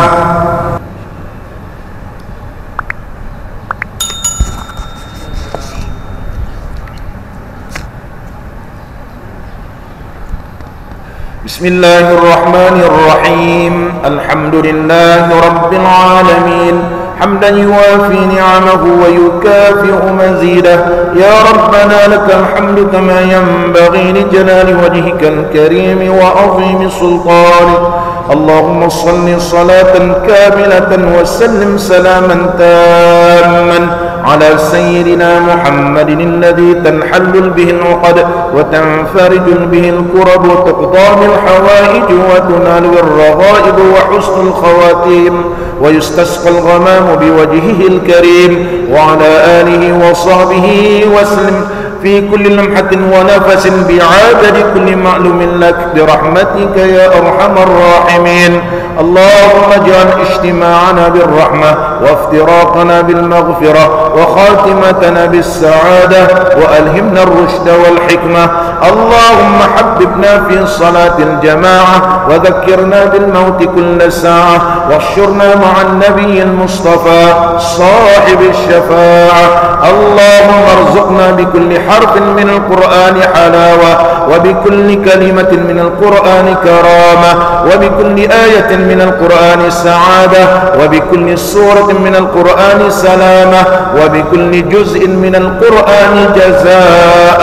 بسم الله الرحمن الرحيم. الحمد لله رب العالمين حمدا يوافي نعمه ويكافئ مزيده. يا ربنا لك الحمد كما ينبغي لجلال وجهك الكريم وعظيم سلطانك. اللهم صل صلاة كاملة وسلم سلاما تاما على سيدنا محمد الذي تنحل به العقد وتنفرج به الكرب وتقضى بالحوائج وتنال بالرغائب وحسن الخواتيم ويستسقى الغمام بوجهه الكريم وعلى آله وصحبه وسلم في كل لمحة ونفس بعدد كل معلوم لك برحمتك يا أرحم الراحمين. اللهم اجعل اجتماعنا بالرحمة وافتراقنا بالمغفرة وخاتمتنا بالسعادة وألهمنا الرشد والحكمة. اللهم حببنا في صلاة الجماعة وذكرنا بالموت كل ساعة واحشرنا مع النبي المصطفى صاحب الشفاعة. اللهم ارزقنا بكل حرف من القرآن حلاوة وبكل كلمة من القرآن كرامة، وبكل آية من القرآن سعادة، وبكل سورة من القرآن سلامة، وبكل جزء من القرآن جزاء.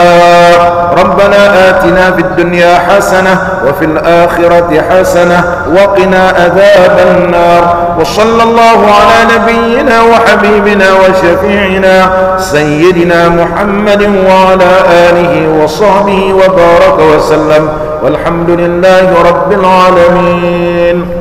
ربنا آتنا في الدنيا حسنة وفي الآخرة حسنة وقنا عذاب النار. وصلى الله على نبينا وحبيبنا وشفيعنا سيدنا محمد وعلى آله وصحبه وبارك وسلم، والحمد لله رب العالمين.